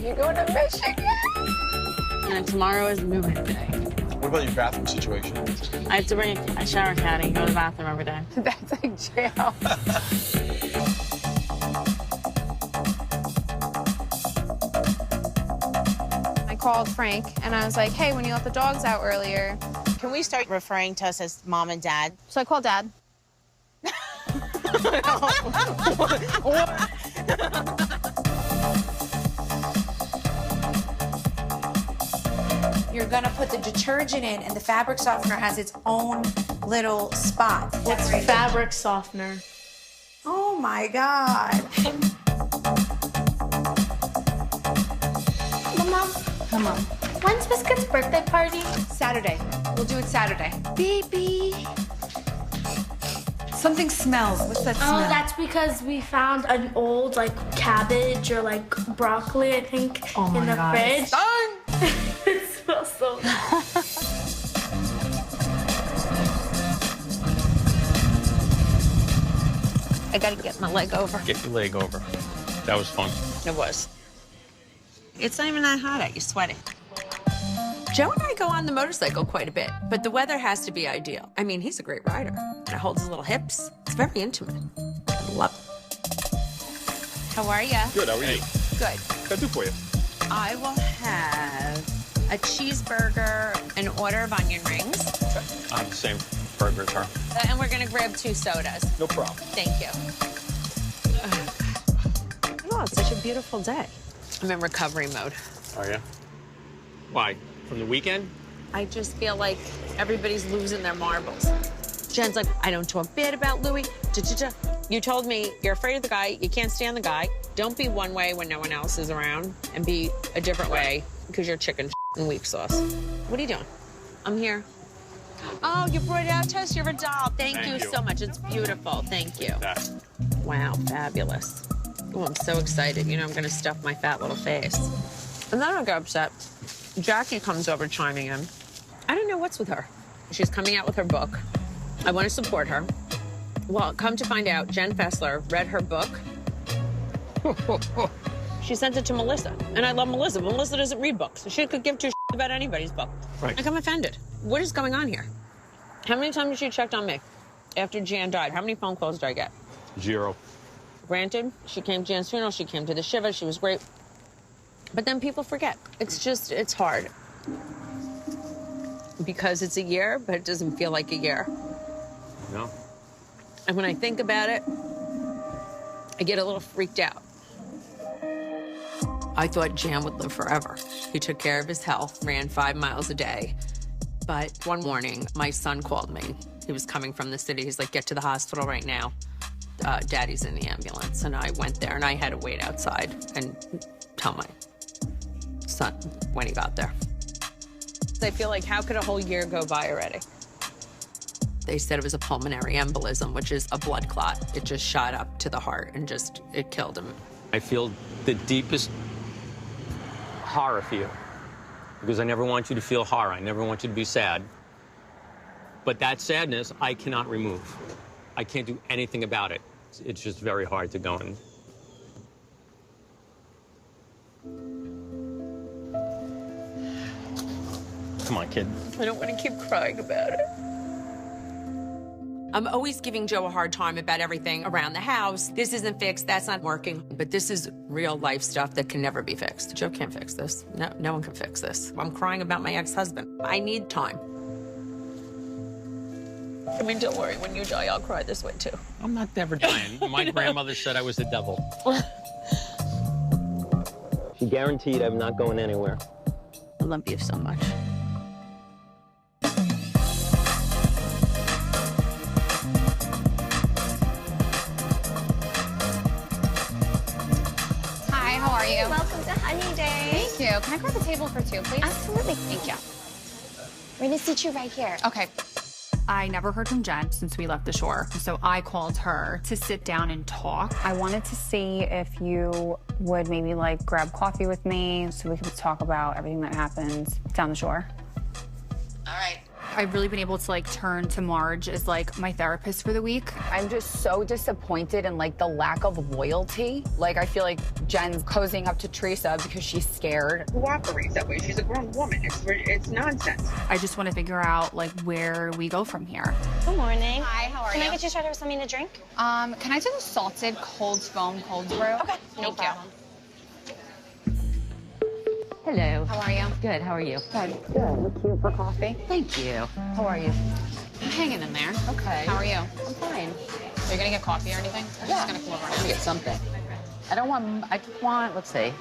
You going to Michigan? And tomorrow is moving day. What about your bathroom situation? I have to bring a shower caddy and go to the bathroom every day. That's like jail. I called Frank and I was like, hey, when you let the dogs out earlier. Can we start referring to us as mom and dad? So I called Dad. You're gonna put the detergent in, and the fabric softener has its own little spot. What's fabric softener? Oh my God. Mom, when's Biscuit's birthday party? Saturday. We'll do it Saturday. Baby. Something smells. What's that smell? Oh, that's because we found an old, like, cabbage or, like, broccoli, I think, in the fridge. It smells so good. I gotta get my leg over. Get your leg over. That was fun. It was. It's not even that hot out. You're sweating. Joe and I go on the motorcycle quite a bit, but the weather has to be ideal. I mean, he's a great rider. And it holds his little hips. It's very intimate. I love it. How are you? Good, how are you? Good. What can I do for you? I will have a cheeseburger, an order of onion rings. I'm the same burger as her. And we're gonna grab 2 sodas. No problem. Thank you. Oh, it's such a beautiful day. I'm in recovery mode. Are you? Why? From the weekend? I just feel like everybody's losing their marbles. Jen's like, I don't talk bad about Louis. You told me you're afraid of the guy, you can't stand the guy. Don't be one way when no one else is around, and be a different way because you're chicken and weak sauce. What are you doing? I'm here. Oh, you brought it out, Tess. You're a doll. Thank you so much. It's beautiful. Thank you. Wow, fabulous. Oh, I'm so excited. You know, I'm going to stuff my fat little face. And then I get upset. Jackie comes over chiming in. I don't know what's with her. She's coming out with her book. I want to support her. Well, come to find out, Jen Fessler read her book. She sent it to Melissa, and I love Melissa. Melissa doesn't read books, so she could give 2 shits about anybody's book. Right. Like, I'm offended. What is going on here? How many times has she checked on me after Jan died? How many phone calls did I get? 0. Granted, she came to Jan's funeral, she came to the Shiva, she was great. But then people forget. It's just, it's hard. Because it's a year, but it doesn't feel like a year. No. And when I think about it, I get a little freaked out. I thought Jan would live forever. He took care of his health, ran 5 miles a day. But one morning, my son called me. He was coming from the city. He's like, get to the hospital right now. Daddy's in the ambulance. And I went there, and I had to wait outside and tell my son when he got there. I feel like, how could a whole year go by already? They said it was a pulmonary embolism, which is a blood clot. It just shot up to the heart and just, it killed him. I feel the deepest horror for you, because I never want you to feel horror. I never want you to be sad. But that sadness, I cannot remove. I can't do anything about it. It's just very hard to go in. Come on, kid. I don't want to keep crying about it. I'm always giving Joe a hard time about everything around the house. This isn't fixed, that's not working. But this is real life stuff that can never be fixed. Joe can't fix this. No one can fix this. I'm crying about my ex-husband. I need time. I mean, don't worry, when you die, I'll cry this way too. I'm not never dying. My grandmother said I was the devil. She guaranteed I'm not going anywhere. I love you so much. Hi, how are you? Welcome to Honey Day. Thank you. Can I grab a table for 2, please? Absolutely. Thank you. We're gonna seat you right here. Okay. I never heard from Jen since we left the shore, so I called her to sit down and talk. I wanted to see if you would maybe like grab coffee with me so we could talk about everything that happened down the shore. All right. I've really been able to like turn to Marge as like my therapist for the week. I'm just so disappointed in like the lack of loyalty. Like I feel like Jen's cozying up to Teresa because she's scared. Who operates that way? She's a grown woman. It's nonsense. I just want to figure out like where we go from here. Good morning. Hi, how are you? Can I get you started with something to drink? Can I do the salted cold foam cold brew? Okay, no problem. Hello. How are you? Good, how are you? Good. Look cute for coffee. Thank you. How are you? I'm hanging in there. Okay. How are you? I'm fine. Are you gonna get coffee or anything? I'm just gonna come over I'm gonna get something. I just want, let's see,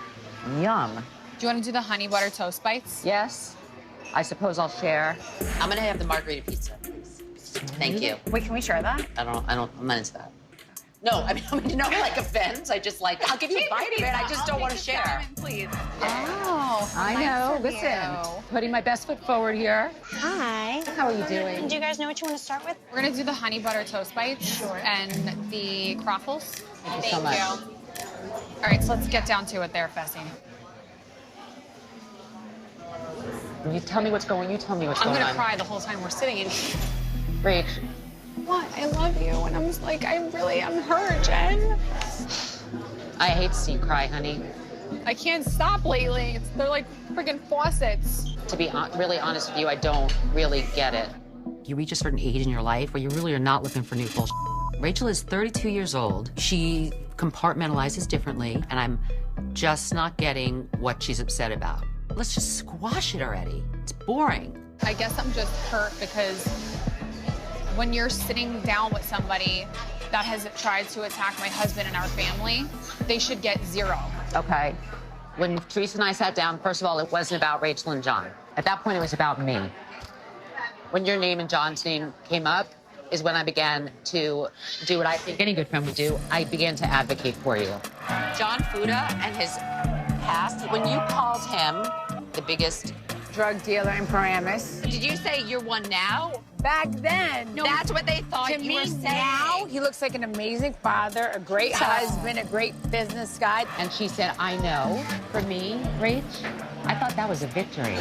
yum. Do you want to do the honey butter toast bites? Yes. I suppose I'll share. I'm gonna have the margarita pizza, please. Thank you. Wait, can we share that? I'm not into that. No, I mean, no, like offense. I just like, I'll give you a bite of it. I just don't want to share. Please. Oh, I know. Listen, putting my best foot forward here. Hi. How are you doing? Do you guys know what you want to start with? We're gonna do the honey butter toast bites and the croffles. Thank you so much. All right, so let's get down to it there, Fessy. You tell me what's going. You tell me what's going on. I'm gonna cry the whole time we're sitting in here. Rach. What? I love you, and I'm just like, I'm hurt, Jen. I hate to see you cry, honey. I can't stop lately. They're like freaking faucets. To be really honest with you, I don't really get it. You reach a certain age in your life where you really are not looking for new bullshit. Rachel is 32 years old. She compartmentalizes differently, and I'm just not getting what she's upset about. Let's just squash it already. It's boring. I guess I'm just hurt because when you're sitting down with somebody that has tried to attack my husband and our family, they should get 0. Okay. When Teresa and I sat down, first of all, it wasn't about Rachel and John. At that point, it was about me. When your name and John's name came up is when I began to do what I think any good friend would do. I began to advocate for you. John Fuda and his past, when you called him the biggest drug dealer in Paramus. Did you say you're one now? Back then. No, that's what they thought to you me were saying. Now, he looks like an amazing father, a great husband, a great business guy. And she said, I know. For me, Rach, I thought that was a victory.